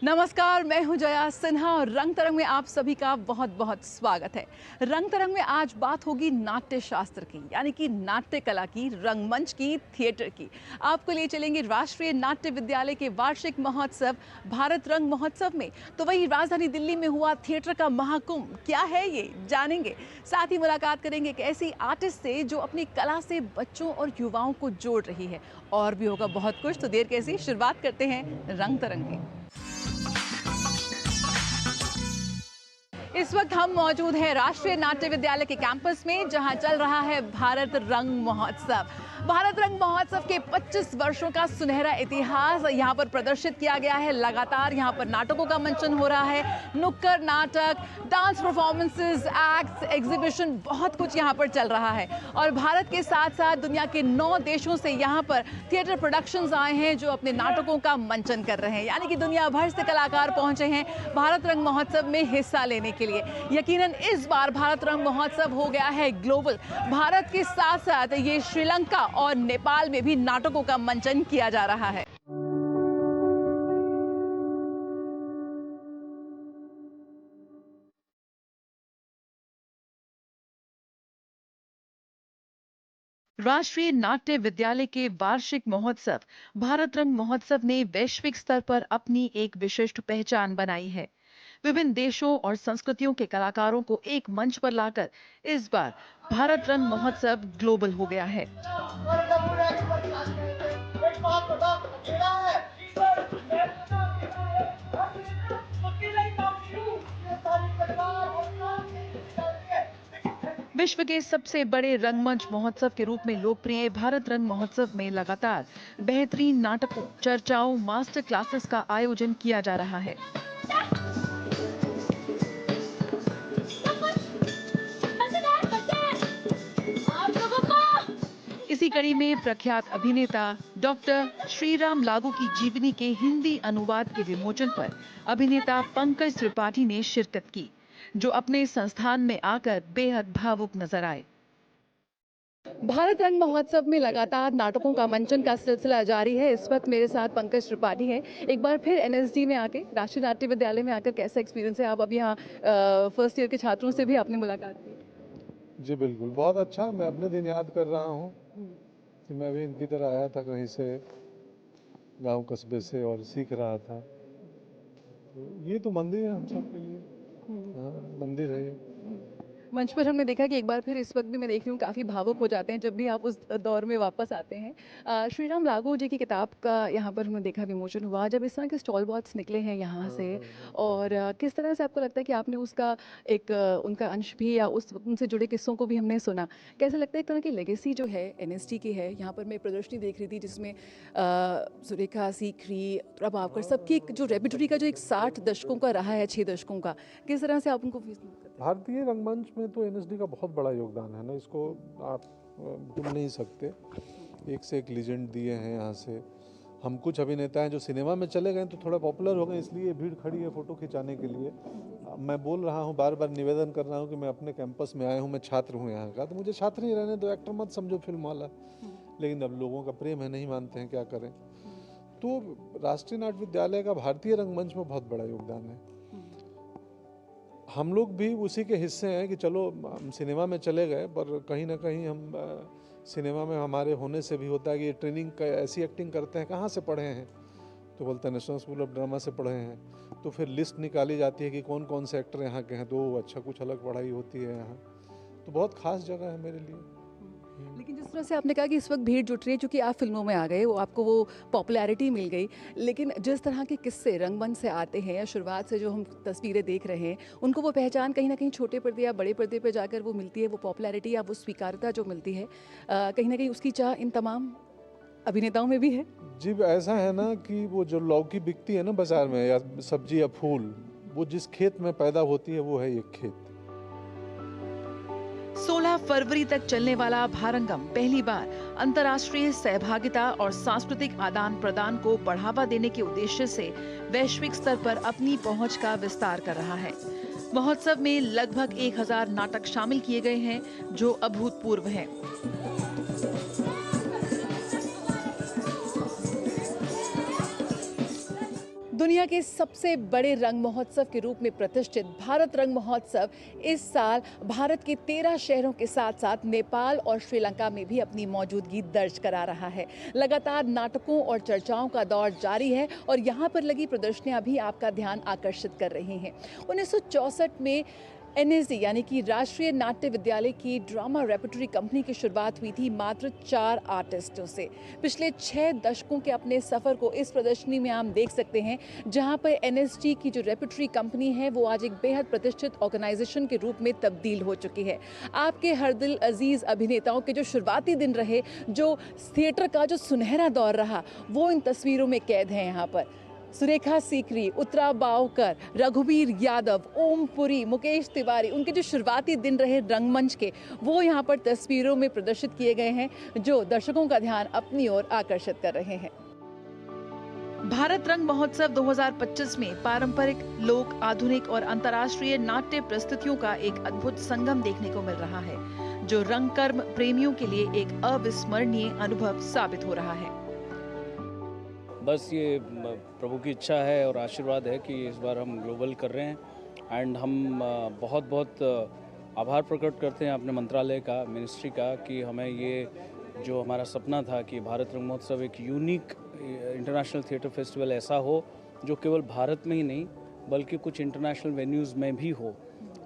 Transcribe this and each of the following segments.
नमस्कार, मैं हूं जया सिन्हा और रंग तरंग में आप सभी का बहुत बहुत स्वागत है। रंग तरंग में आज बात होगी नाट्य शास्त्र की, यानी कि नाट्य कला की, रंगमंच की, थिएटर की। आपको ले चलेंगे राष्ट्रीय नाट्य विद्यालय के वार्षिक महोत्सव भारत रंग महोत्सव में। तो वही राजधानी दिल्ली में हुआ थिएटर का महाकुंभ, क्या है ये जानेंगे। साथ ही मुलाकात करेंगे एक ऐसी आर्टिस्ट से जो अपनी कला से बच्चों और युवाओं को जोड़ रही है। और भी होगा बहुत कुछ, तो देर कैसी, शुरुआत करते हैं रंग तरंग की। इस वक्त हम मौजूद हैं राष्ट्रीय नाट्य विद्यालय के कैंपस में, जहां चल रहा है भारत रंग महोत्सव। भारत रंग महोत्सव के 25 वर्षों का सुनहरा इतिहास यहां पर प्रदर्शित किया गया है। लगातार यहां पर नाटकों का मंचन हो रहा है, नुक्कड़ नाटक, डांस परफॉर्मेंसेस, एक्ट्स, एग्जीबिशन, बहुत कुछ यहां पर चल रहा है। और भारत के साथ साथ दुनिया के 9 देशों से यहां पर थिएटर प्रोडक्शंस आए हैं जो अपने नाटकों का मंचन कर रहे हैं, यानी कि दुनिया भर से कलाकार पहुंचे हैं भारत रंग महोत्सव में हिस्सा लेने के लिए। यकीनन इस बार भारत रंग महोत्सव हो गया है ग्लोबल। भारत के साथ साथ ये श्रीलंका और नेपाल में भी नाटकों का मंचन किया जा रहा है। राष्ट्रीय नाट्य विद्यालय के वार्षिक महोत्सव भारत रंग महोत्सव ने वैश्विक स्तर पर अपनी एक विशिष्ट पहचान बनाई है। विभिन्न देशों और संस्कृतियों के कलाकारों को एक मंच पर लाकर इस बार भारत रंग महोत्सव ग्लोबल हो गया है। विश्व के सबसे बड़े रंगमंच महोत्सव के रूप में लोकप्रिय भारत रंग महोत्सव में लगातार बेहतरीन नाटकों, चर्चाओं, मास्टर क्लासेस का आयोजन किया जा रहा है। इसी कड़ी में प्रख्यात अभिनेता डॉक्टर श्रीराम लागू की जीवनी के हिंदी अनुवाद के विमोचन पर अभिनेता पंकज त्रिपाठी ने शिरकत की, जो अपने संस्थान में आकर बेहद भावुक नजर आए। भारत रंग महोत्सव में लगातार नाटकों का मंचन का सिलसिला जारी है। इस वक्त मेरे साथ पंकज त्रिपाठी हैं। एक बार फिर एनएसडी में आके, राष्ट्रीय नाट्य विद्यालय में आकर कैसा एक्सपीरियंस है? आप अभी यहाँ फर्स्ट ईयर के छात्रों से भी आपने मुलाकात की? जी बिल्कुल, बहुत अच्छा। मैं अपने दिन याद कर रहा हूँ कि मैं भी इनकी तरह आया था कहीं से, गांव कस्बे से, और सीख रहा था। तो ये तो मंदिर है हम सब के लिए। हाँ, मंदिर है ये। मंच पर हमने देखा कि एक बार फिर इस वक्त भी मैं देख रही हूँ काफ़ी भावुक हो जाते हैं जब भी आप उस दौर में वापस आते हैं। श्रीराम लागू जी की किताब का यहाँ पर हमने देखा विमोचन हुआ, जब इस तरह के स्टॉल बॉट्स निकले हैं यहाँ से, और किस तरह से आपको लगता है कि आपने उसका एक उनका अंश भी या उस उनसे जुड़े किस्सों को भी हमने सुना, कैसा लगता है? एक तरह की लेगेसी जो है एनएसडी की है। यहाँ पर मैं प्रदर्शनी देख रही थी जिसमें सुरेखा, सीखरी, प्रभावकर, सबकी जो रेपिटरी का जो एक 60 दशकों का रहा है, 6 दशकों का, किस तरह से आप उनको फीस करते हैं? भारतीय रंगमंच में तो एनएसडी का बहुत बड़ा योगदान है ना, इसको आप भूल नहीं सकते। एक से एक लीजेंड दिए हैं यहाँ से। हम कुछ अभिनेता हैं जो सिनेमा में चले गए तो थोड़ा पॉपुलर हो गए, इसलिए भीड़ खड़ी है फ़ोटो खिंचाने के लिए। मैं बोल रहा हूँ, बार बार निवेदन कर रहा हूँ कि मैं अपने कैंपस में आया हूँ, मैं छात्र हूँ यहाँ का, तो मुझे छात्र ही रहने दो, एक्टर मत समझो फिल्म वाला। लेकिन अब लोगों का प्रेम है, नहीं मानते हैं, क्या करें। तो राष्ट्रीय नाट्य विद्यालय का भारतीय रंगमंच में बहुत बड़ा योगदान है। हम लोग भी उसी के हिस्से हैं कि चलो हम सिनेमा में चले गए, पर कहीं ना कहीं हम सिनेमा में हमारे होने से भी होता है कि ये ट्रेनिंग का ऐसी एक्टिंग करते हैं, कहाँ से पढ़े हैं, तो बोलते हैं नेशनल स्कूल ऑफ ड्रामा से पढ़े हैं। तो फिर लिस्ट निकाली जाती है कि कौन कौन से एक्टर यहाँ के हैं, तो अच्छा कुछ अलग पढ़ाई होती है यहाँ। तो बहुत खास जगह है मेरे लिए। लेकिन जिस तरह से आपने कहा कि इस वक्त भीड़ जुट रही है, चूंकि आप फिल्मों में आ गए, वो आपको वो पॉपुलैरिटी मिल गई, लेकिन जिस तरह के किस्से रंगमंच से आते हैं या शुरुआत से जो हम तस्वीरें देख रहे हैं, उनको वो पहचान कहीं ना कहीं छोटे पर्दे या बड़े पर्दे पर जाकर वो मिलती है, वो पॉपुलैरिटी या वो स्वीकार्यता जो मिलती है, कहीं ना कहीं उसकी चाह इन तमाम अभिनेताओं में भी है। जी, ऐसा है ना कि वो जो लौकी बिकती है ना बाजार में, या सब्जी या फूल, वो जिस खेत में पैदा होती है वो है ये खेत। 16 फरवरी तक चलने वाला भारंगम पहली बार अंतर्राष्ट्रीय सहभागिता और सांस्कृतिक आदान प्रदान को बढ़ावा देने के उद्देश्य से वैश्विक स्तर पर अपनी पहुंच का विस्तार कर रहा है। महोत्सव में लगभग 1000 नाटक शामिल किए गए हैं, जो अभूतपूर्व हैं। दुनिया के सबसे बड़े रंग महोत्सव के रूप में प्रतिष्ठित भारत रंग महोत्सव इस साल भारत के 13 शहरों के साथ साथ नेपाल और श्रीलंका में भी अपनी मौजूदगी दर्ज करा रहा है। लगातार नाटकों और चर्चाओं का दौर जारी है और यहाँ पर लगी प्रदर्शनियाँ भी आपका ध्यान आकर्षित कर रही हैं। 1964 में एनएसडी यानी कि राष्ट्रीय नाट्य विद्यालय की ड्रामा रेपर्टरी कंपनी की शुरुआत हुई थी मात्र 4 आर्टिस्टों से। पिछले 6 दशकों के अपने सफ़र को इस प्रदर्शनी में हम देख सकते हैं, जहां पर एनएसडी की जो रेपर्टरी कंपनी है वो आज एक बेहद प्रतिष्ठित ऑर्गेनाइजेशन के रूप में तब्दील हो चुकी है। आपके हर दिल अजीज़ अभिनेताओं के जो शुरुआती दिन रहे, जो थिएटर का जो सुनहरा दौर रहा, वो इन तस्वीरों में कैद है। यहाँ पर सुरेखा सीकरी, उत्तरा बावकर, रघुवीर यादव, ओम पुरी, मुकेश तिवारी, उनके जो शुरुआती दिन रहे रंगमंच के, वो यहाँ पर तस्वीरों में प्रदर्शित किए गए हैं, जो दर्शकों का ध्यान अपनी ओर आकर्षित कर रहे हैं। भारत रंग महोत्सव 2025 में पारंपरिक, लोक, आधुनिक और अंतर्राष्ट्रीय नाट्य प्रस्तुतियों का एक अद्भुत संगम देखने को मिल रहा है, जो रंगकर्म प्रेमियों के लिए एक अविस्मरणीय अनुभव साबित हो रहा है। बस ये प्रभु की इच्छा है और आशीर्वाद है कि इस बार हम ग्लोबल कर रहे हैं एंड हम बहुत आभार प्रकट करते हैं अपने मंत्रालय का, मिनिस्ट्री का, कि हमें ये जो हमारा सपना था कि भारत रंग महोत्सव एक यूनिक इंटरनेशनल थिएटर फेस्टिवल ऐसा हो जो केवल भारत में ही नहीं बल्कि कुछ इंटरनेशनल वेन्यूज़ में भी हो,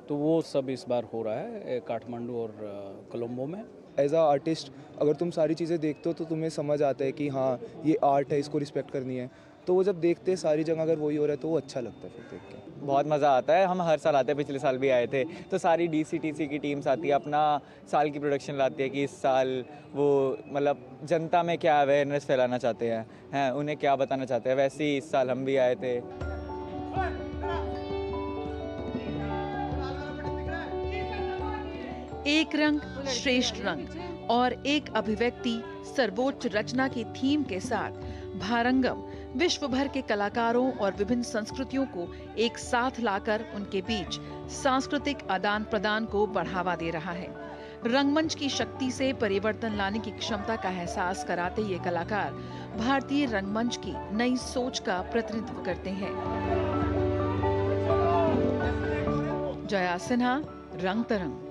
तो वो सब इस बार हो रहा है काठमांडू और कोलंबो में। एज आ आर्टिस्ट अगर तुम सारी चीज़ें देखते हो तो तुम्हें समझ आता है कि हाँ ये आर्ट है, इसको रिस्पेक्ट करनी है। तो वो जब देखते हैं सारी जगह अगर वही हो रहा है तो वो अच्छा लगता है फिर देख के। बहुत मज़ा आता है। हम हर साल आते हैं, पिछले साल भी आए थे। तो सारी डीसीटीसी की टीम्स आती है, अपना साल की प्रोडक्शन लाती है कि इस साल वो मतलब जनता में क्या अवेयरनेस फैलाना चाहते हैं, उन्हें क्या बताना चाहते हैं। वैसे ही इस साल हम भी आए थे। एक रंग श्रेष्ठ रंग और एक अभिव्यक्ति सर्वोच्च रचना की थीम के साथ भारंगम विश्व भर के कलाकारों और विभिन्न संस्कृतियों को एक साथ लाकर उनके बीच सांस्कृतिक आदान प्रदान को बढ़ावा दे रहा है। रंगमंच की शक्ति से परिवर्तन लाने की क्षमता का एहसास कराते ये कलाकार भारतीय रंगमंच की नई सोच का प्रतिनिधित्व करते हैं। जया सिन्हा, रंग तरंग।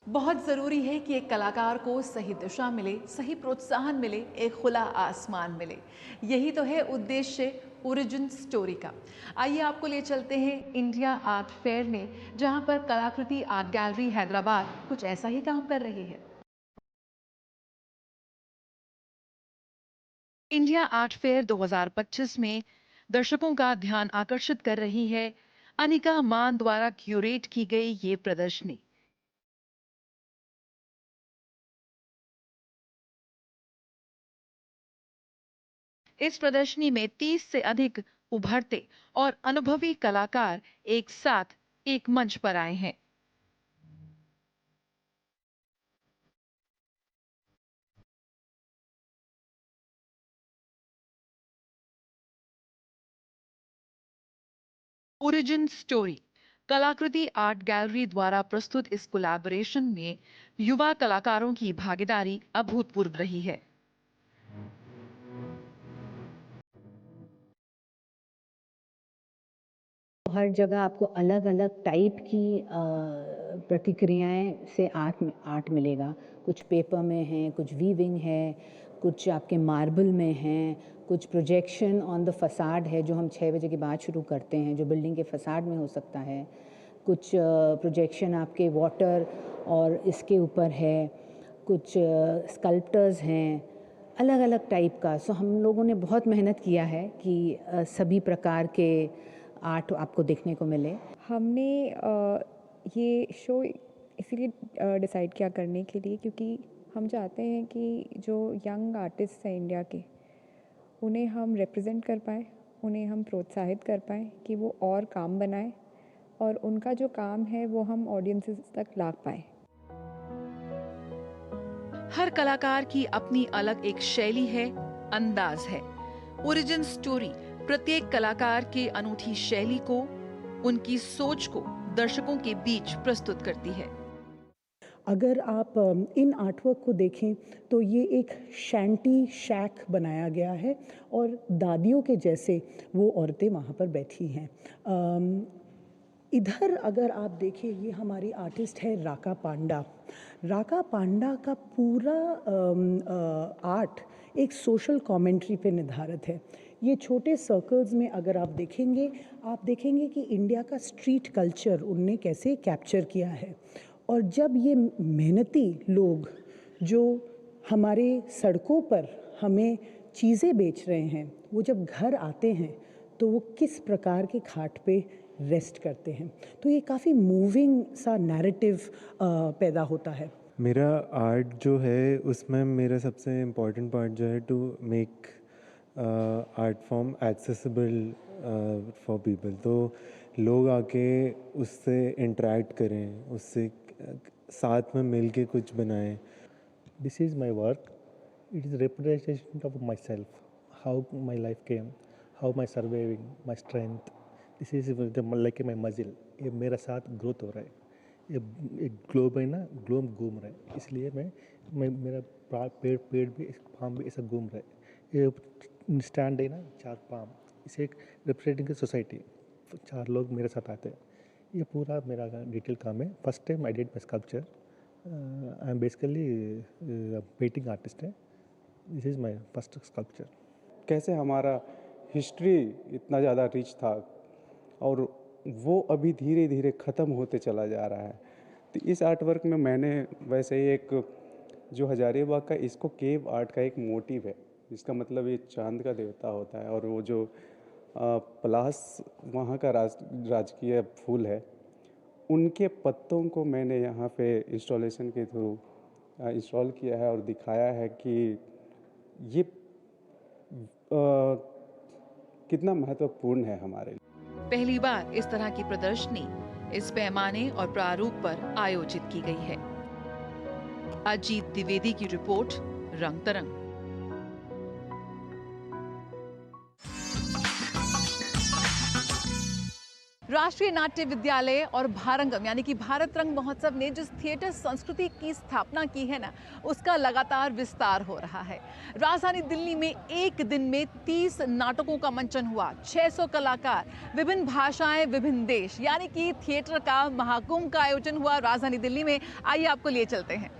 बहुत ज़रूरी है कि एक कलाकार को सही दिशा मिले, सही प्रोत्साहन मिले, एक खुला आसमान मिले। यही तो है उद्देश्य ओरिजिन स्टोरी का। आइए आपको ले चलते हैं इंडिया आर्ट फेयर में, जहां पर कलाकृति आर्ट गैलरी हैदराबाद कुछ ऐसा ही काम कर रही है। इंडिया आर्ट फेयर 2025 में दर्शकों का ध्यान आकर्षित कर रही है अनिका मान द्वारा क्यूरेट की गई ये प्रदर्शनी। इस प्रदर्शनी में 30 से अधिक उभरते और अनुभवी कलाकार एक साथ एक मंच पर आए हैं। ओरिजिन स्टोरी कलाकृति आर्ट गैलरी द्वारा प्रस्तुत इस कोलैबोरेशन में युवा कलाकारों की भागीदारी अभूतपूर्व रही है। हर जगह आपको अलग अलग टाइप की प्रतिक्रियाएं से आर्ट मिलेगा। कुछ पेपर में है, कुछ वीविंग है, कुछ आपके मार्बल में हैं, कुछ प्रोजेक्शन ऑन द फसाड है जो हम 6 बजे के बाद शुरू करते हैं, जो बिल्डिंग के फसाड में हो सकता है। कुछ प्रोजेक्शन आपके वाटर और इसके ऊपर है, कुछ स्कल्प्टर्स हैं, अलग अलग टाइप का। सो हम लोगों ने बहुत मेहनत किया है कि सभी प्रकार के आर्ट आपको देखने को मिले। हमने ये शो इसीलिए डिसाइड किया करने के लिए क्योंकि हम चाहते हैं कि जो यंग आर्टिस्ट हैं इंडिया के, उन्हें हम रिप्रेजेंट कर पाएँ, उन्हें हम प्रोत्साहित कर पाएँ कि वो और काम बनाएं और उनका जो काम है वो हम ऑडियंसेस तक ला पाएँ। हर कलाकार की अपनी अलग एक शैली है, अंदाज है। ओरिजिन स्टोरी प्रत्येक कलाकार के अनूठी शैली को, उनकी सोच को दर्शकों के बीच प्रस्तुत करती है। अगर आप इन आर्टवर्क को देखें तो ये एक शैंटी शैक बनाया गया है और दादियों के जैसे वो औरतें वहाँ पर बैठी हैं। इधर अगर आप देखें, ये हमारी आर्टिस्ट है राका पांडा। राका पांडा का पूरा आर्ट एक सोशल कमेंट्री पे निर्धारित है। ये छोटे सर्कल्स में अगर आप देखेंगे कि इंडिया का स्ट्रीट कल्चर उनने कैसे कैप्चर किया है। और जब ये मेहनती लोग जो हमारे सड़कों पर हमें चीज़ें बेच रहे हैं, वो जब घर आते हैं तो वो किस प्रकार के घाट पे रेस्ट करते हैं, तो ये काफ़ी मूविंग सा नैरेटिव पैदा होता है। मेरा आर्ट जो है उसमें मेरा सबसे इम्पोर्टेंट पार्ट जो है to make art form accessible for people, तो लोग आके उससे इंटरेक्ट करें, उससे साथ में मिल के कुछ बनाएं। This is my work. It is a representation of myself, how my life came, how my surviving, my strength. This is like my muscle. ये मेरा साथ ग्रोथ हो रहा है। ये एक ग्लोब है ना, ग्लोब घूम रहा है, इसलिए मैं मेरा पेड़ भी पाम भी ऐसा घूम रहा है। ये स्टैंड है ना, 4 पाम, इसे एक रिप्रेजेंटिंग सोसाइटी, 4 लोग मेरे साथ आते हैं। ये पूरा मेरा डिटेल काम है। First time I did my sculpture. I am basically painting artist है। This is my first sculpture. कैसे हमारा हिस्ट्री इतना ज़्यादा रिच था और वो अभी धीरे धीरे ख़त्म होते चला जा रहा है। तो इस आर्ट वर्क में मैंने वैसे ही एक जो हजारीबाग का, इसको केव आर्ट का एक मोटिव है, जिसका मतलब ये चांद का देवता होता है, और वो जो पलास वहाँ का राजकीय फूल है, उनके पत्तों को मैंने यहाँ पे इंस्टॉलेशन के थ्रू इंस्टॉल किया है और दिखाया है कि ये कितना महत्वपूर्ण है हमारे लिए। पहली बार इस तरह की प्रदर्शनी इस पैमाने और प्रारूप पर आयोजित की गई है। अजीत द्विवेदी की रिपोर्ट, रंग तरंग। राष्ट्रीय नाट्य विद्यालय और भारंगम यानी कि भारत रंग महोत्सव ने जिस थिएटर संस्कृति की स्थापना की है ना, उसका लगातार विस्तार हो रहा है। राजधानी दिल्ली में एक दिन में 30 नाटकों का मंचन हुआ, 600 कलाकार, विभिन्न भाषाएं, विभिन्न देश, यानी कि थिएटर का महाकुंभ का आयोजन हुआ राजधानी दिल्ली में। आइए आपको लिए चलते हैं।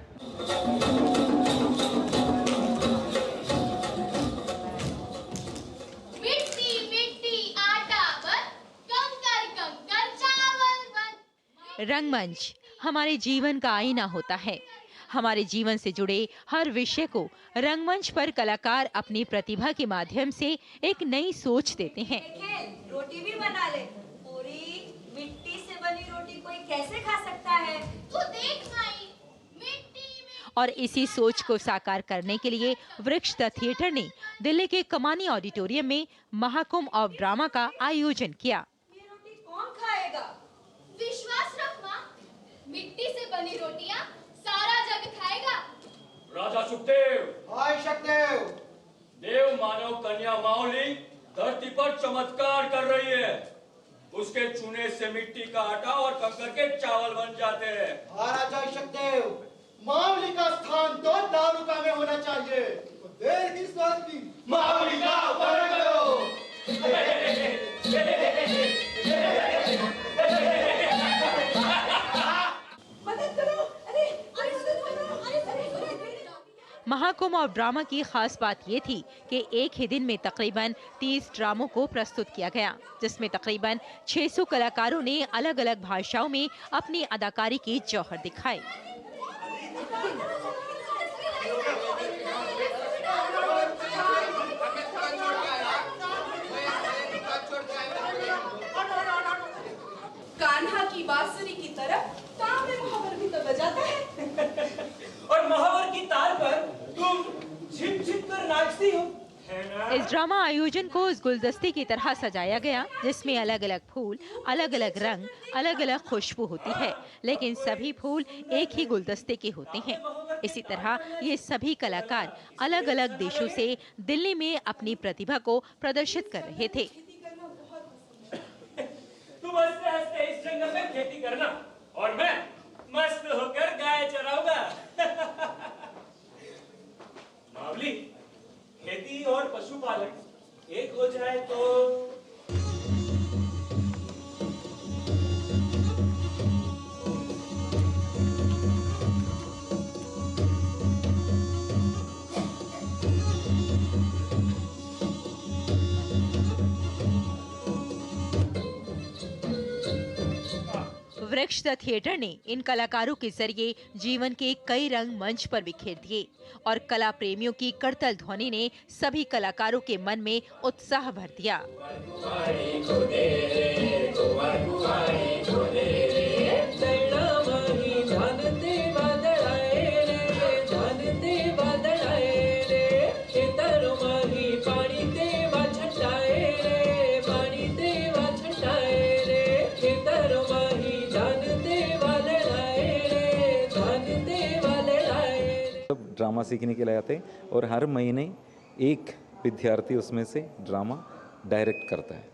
रंगमंच हमारे जीवन का आईना होता है। हमारे जीवन से जुड़े हर विषय को रंगमंच पर कलाकार अपनी प्रतिभा के माध्यम से एक नई सोच देते हैं। रोटी भी बना ले, पूरी मिट्टी से बनी रोटी कोई कैसे खा सकता है? तू देख माई, मिट्टी में। और इसी सोच को साकार करने के लिए वृक्ष द थिएटर ने दिल्ली के कमानी ऑडिटोरियम में महाकुंभ ऑफ ड्रामा का आयोजन किया। ये रोटी कौन खाएगा? विश्वास रख माँ, मिट्टी से बनी रोटियां सारा जग खाएगा। राजा सुखदेव, हाय शक्देव, देव मानव कन्या माउली धरती पर चमत्कार कर रही है। उसके चूने से मिट्टी का आटा और कंकर के चावल बन जाते हैं। महाराजा शक्देव, माउली का स्थान तो दारुका में होना चाहिए। तो देर किस बात की? माउली का वरण करो। महाकुंभ ऑफ ड्रामा की खास बात ये थी कि एक ही दिन में तकरीबन 30 ड्रामों को प्रस्तुत किया गया, जिसमें तकरीबन 600 कलाकारों ने अलग अलग भाषाओं में अपनी अदाकारी की जौहर दिखाई। कान्हा की बांसुरी की तरह ताल में महावर भी तो बजाता है। और महावर की ताल पर तुम झिप झिप कर नाचती हो। इस ड्रामा आयोजन को उस गुलदस्ते की तरह सजाया गया जिसमें अलग अलग फूल, अलग अलग रंग, अलग अलग खुशबू होती है, लेकिन सभी फूल एक ही गुलदस्ते के होते हैं। इसी तरह ये सभी कलाकार अलग अलग देशों से दिल्ली में अपनी प्रतिभा को प्रदर्शित कर रहे थे। तुम हंसते इस जंगल में खेती करना और मैं मस्त होकर गाय चराऊंगा। मावली, खेती और पशुपालन एक हो जाए तो वृक्ष द थिएटर ने इन कलाकारों के जरिए जीवन के कई रंग मंच पर बिखेर दिए और कला प्रेमियों की करतल ध्वनि ने सभी कलाकारों के मन में उत्साह भर दिया। ड्रामा सीखने के लिए आते हैं और हर महीने एक विद्यार्थी उसमें से ड्रामा डायरेक्ट करता है।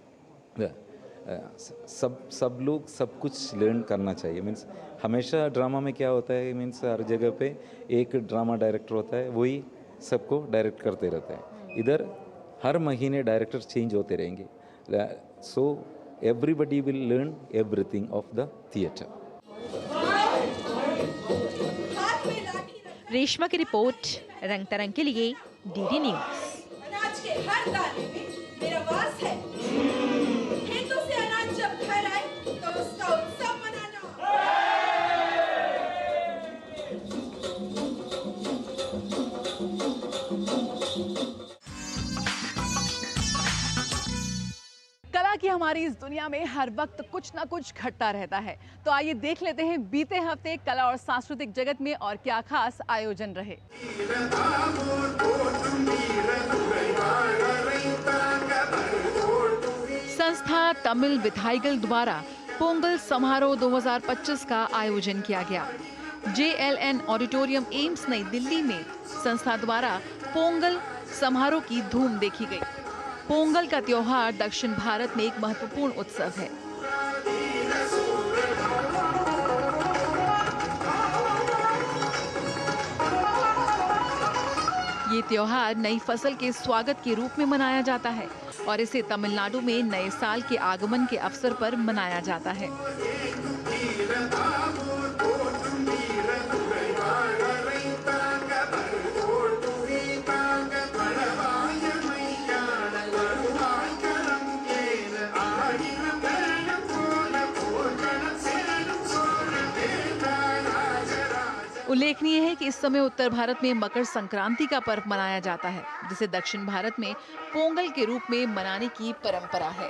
सब लोग सब कुछ लर्न करना चाहिए। मीन्स हमेशा ड्रामा में क्या होता है, मीन्स हर जगह पे एक ड्रामा डायरेक्टर होता है, वही सबको डायरेक्ट करते रहता है। इधर हर महीने डायरेक्टर चेंज होते रहेंगे, so everybody will learn everything of the theatre. Reshma की रिपोर्ट, रंग तरंग के लिए डीडी न्यूज। अनाज के हर दाने में मेरा वास है। खेतों से अनाज जब घर आए तो उसका उत्सव मनाना। कला की हमारी इस दुनिया में हर वक्त कुछ ना कुछ घटता रहता है, तो आइए देख लेते हैं बीते हफ्ते कला और सांस्कृतिक जगत में और क्या खास आयोजन रहे। संस्था तमिल विथाइगल द्वारा पोंगल समारोह 2025 का आयोजन किया गया। JLN ऑडिटोरियम एम्स नई दिल्ली में संस्था द्वारा पोंगल समारोह की धूम देखी गई। पोंगल का त्योहार दक्षिण भारत में एक महत्वपूर्ण उत्सव है। ये त्योहार नई फसल के स्वागत के रूप में मनाया जाता है और इसे तमिलनाडु में नए साल के आगमन के अवसर पर मनाया जाता है। उल्लेखनीय है कि इस समय उत्तर भारत में मकर संक्रांति का पर्व मनाया जाता है, जिसे दक्षिण भारत में पोंगल के रूप में मनाने की परंपरा है।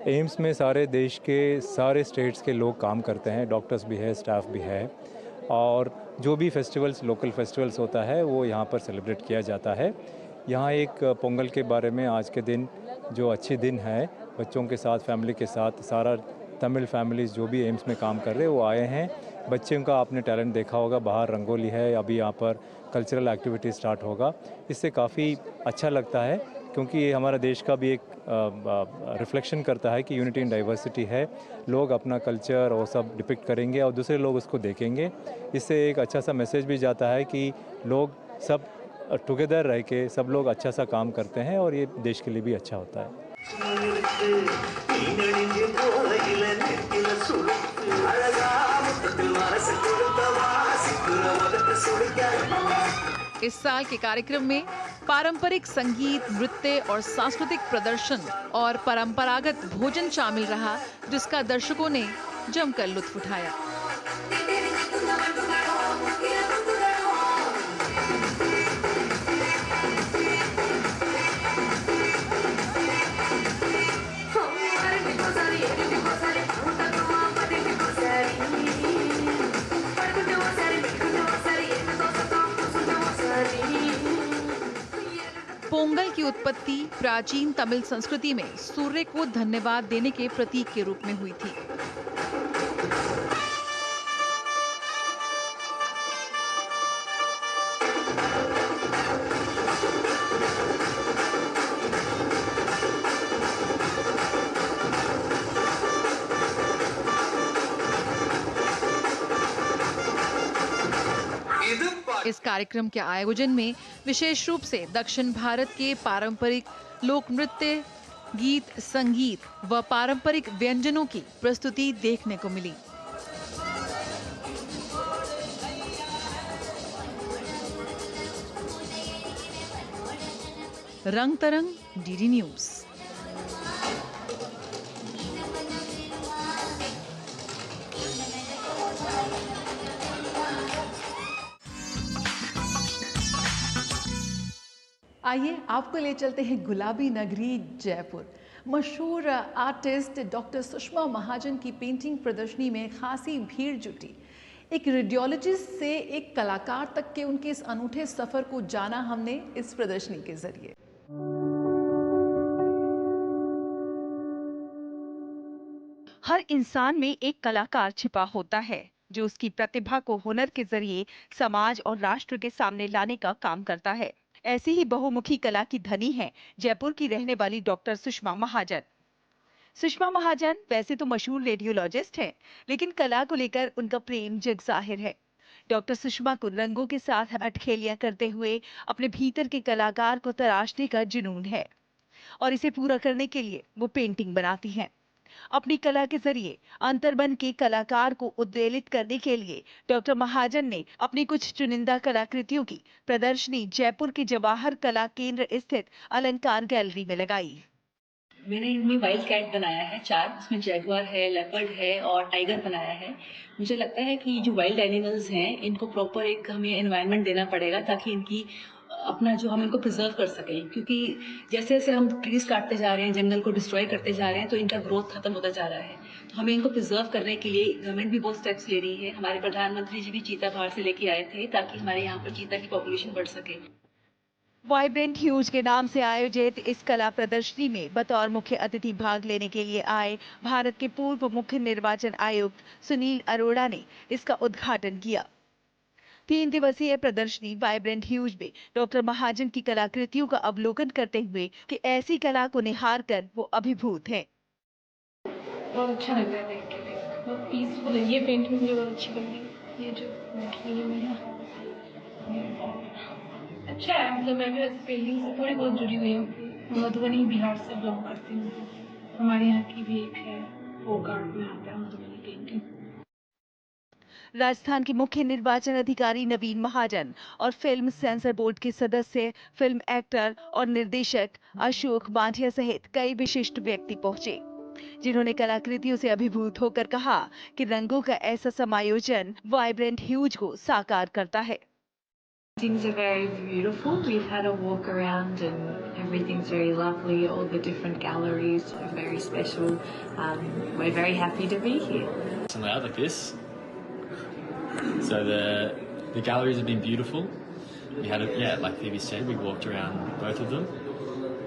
एम्स में सारे देश के सारे स्टेट्स के लोग काम करते हैं, डॉक्टर्स भी है, स्टाफ भी है, और जो भी फेस्टिवल्स, लोकल फेस्टिवल्स होता है वो यहाँ पर सेलिब्रेट किया जाता है। यहाँ एक पोंगल के बारे में आज के दिन जो अच्छी दिन है, बच्चों के साथ, फैमिली के साथ, सारा तमिल फैमिलीज जो भी एम्स में काम कर रहे हैं वो आए हैं। बच्चों का आपने टैलेंट देखा होगा, बाहर रंगोली है, अभी यहाँ पर कल्चरल एक्टिविटी स्टार्ट होगा। इससे काफ़ी अच्छा लगता है क्योंकि ये हमारा देश का भी एक रिफ्लेक्शन करता है कि यूनिटी इन डाइवर्सिटी है। लोग अपना कल्चर और सब डिपिक्ट करेंगे और दूसरे लोग उसको देखेंगे। इससे एक अच्छा सा मैसेज भी जाता है कि लोग सब टुगेदर रह के सब लोग अच्छा सा काम करते हैं और ये देश के लिए भी अच्छा होता है। इस साल के कार्यक्रम में पारंपरिक संगीत, नृत्य और सांस्कृतिक प्रदर्शन और परंपरागत भोजन शामिल रहा, जिसका दर्शकों ने जमकर लुत्फ उठाया। पोंगल की उत्पत्ति प्राचीन तमिल संस्कृति में सूर्य को धन्यवाद देने के प्रतीक के रूप में हुई थी। इस कार्यक्रम के आयोजन में विशेष रूप से दक्षिण भारत के पारंपरिक लोक नृत्य, गीत, संगीत व पारंपरिक व्यंजनों की प्रस्तुति देखने को मिली। रंग तरंग, डीडी न्यूज़। आइए आपको ले चलते हैं गुलाबी नगरी जयपुर। मशहूर आर्टिस्ट डॉक्टर सुषमा महाजन की पेंटिंग प्रदर्शनी में खासी भीड़ जुटी। एक रेडियोलॉजिस्ट से एक कलाकार तक के उनके इस अनूठे सफर को जाना हमने इस प्रदर्शनी के जरिए। हर इंसान में एक कलाकार छिपा होता है जो उसकी प्रतिभा को हुनर के जरिए समाज और राष्ट्र के सामने लाने का काम करता है। ऐसी ही बहुमुखी कला की धनी है जयपुर की रहने वाली डॉक्टर सुषमा महाजन। सुषमा महाजन वैसे तो मशहूर रेडियोलॉजिस्ट हैं, लेकिन कला को लेकर उनका प्रेम जग जाहिर है। डॉक्टर सुषमा को रंगों के साथ अटखेलियां करते हुए अपने भीतर के कलाकार को तराशने का जुनून है और इसे पूरा करने के लिए वो पेंटिंग बनाती हैं। अपनी कला के जरिए अंतर्मन के कलाकार को उद्वेलित करने के लिए डॉक्टर महाजन ने अपनी कुछ चुनिंदा कलाकृतियों की प्रदर्शनी जयपुर के जवाहर कला केंद्र स्थित अलंकार गैलरी में लगाई। मैंने इनमें वाइल्ड कैट बनाया है 4, उसमें जैगुआर है, लेपर्ड है और टाइगर बनाया है। मुझे लगता है कि जो वाइल्ड एनिमल्स हैं इनको प्रॉपर एक हमें एनवायरनमेंट देना पड़ेगा ताकि इनकी अपना जो हम इनको प्रिजर्व कर सकें, क्योंकि जैसे जैसे हम ट्रीज काटते जा रहे हैं, जंगल को डिस्ट्रॉय करते जा रहे हैं, तो इनका ग्रोथ खत्म होता जा रहा है। तो हमें इनको प्रिजर्व करने के लिए गवर्नमेंट भी बहुत स्टेप्स ले रही है। हमारे प्रधानमंत्री जी भी चीता बाहर से लेके आए थे ताकि हमारे यहाँ पर चीता की पॉपुलेशन बढ़ सके। वाइब्रेंट ह्यूज के नाम से आयोजित इस कला प्रदर्शनी में बतौर मुख्य अतिथि भाग लेने के लिए आए भारत के पूर्व मुख्य निर्वाचन आयुक्त सुनील अरोड़ा ने इसका उद्घाटन किया। 3 दिवसीय प्रदर्शनी वाइब्रेंट ह्यूज में डॉक्टर महाजन की कलाकृतियों का अवलोकन करते हुए कि ऐसी कला को निहार कर वो अभिभूत हैं। बहुत अच्छा लग रहा है देख के, बहुत पीसफुल है। ये पेंटिंग मुझे बहुत अच्छी लगी। ये जो अच्छा है, मतलब मैं भी पेंटिंग से थोड़ी बहुत जुड़ी हुई हूँ। मधुबनी बिहार से बिलोंग करती हूँ। हमारे यहाँ की भी एक है फोक आर्ट में आता है मधुबनी पेंटिंग। राजस्थान के मुख्य निर्वाचन अधिकारी नवीन महाजन और फिल्म सेंसर बोर्ड के सदस्य, फिल्म एक्टर और निर्देशक अशोक बांठिया सहित कई विशिष्ट व्यक्ति पहुंचे, जिन्होंने कलाकृतियों से अभिभूत होकर कहा कि रंगों का ऐसा समायोजन वाइब्रेंट ह्यूज को साकार करता है। Things are very beautiful. We've had a walk around and everything's very lovely. All the different galleries are very special. We're very happy to be here. Something like this. So the galleries have been beautiful. We had like Phoebe said, we walked around both of them.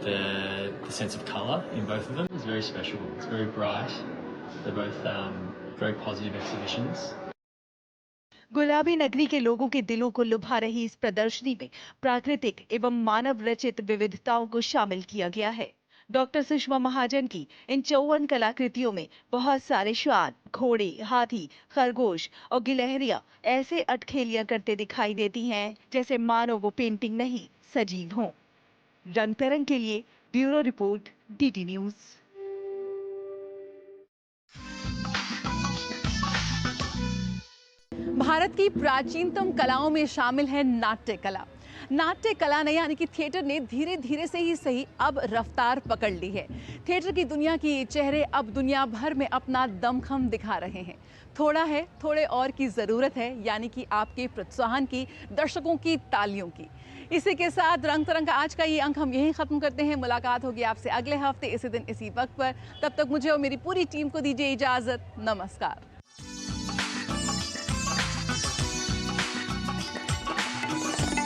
The sense of colour in both of them is very special. It's very bright. They're both very positive exhibitions. गुलाबी नगरी के लोगों के दिलों को लुभा रही इस प्रदर्शनी में प्राकृतिक एवं मानव रचित विविधताओं को शामिल किया गया है। डॉक्टर सुषमा महाजन की इन 54 कलाकृतियों में बहुत सारे श्वान, घोड़े, हाथी, खरगोश और गिलहरियां ऐसे अटखेलियां करते दिखाई देती हैं जैसे मानो वो पेंटिंग नहीं सजीव हों। रंग तरंग के लिए bureau report, DD news. Bharat की प्राचीनतम कलाओं में शामिल है नाट्य कला। नाट्य कला ने यानी कि थिएटर ने धीरे धीरे से ही सही अब रफ्तार पकड़ ली है। थिएटर की दुनिया के ये चेहरे अब दुनिया भर में अपना दमखम दिखा रहे हैं। थोड़ा है, थोड़े और की ज़रूरत है, यानी कि आपके प्रोत्साहन की, दर्शकों की तालियों की। इसी के साथ रंग तरंग का आज का ये अंक हम यहीं ख़त्म करते हैं। मुलाकात होगी आपसे अगले हफ्ते इसी दिन इसी वक्त पर। तब तक मुझे और मेरी पूरी टीम को दीजिए इजाज़त। नमस्कार।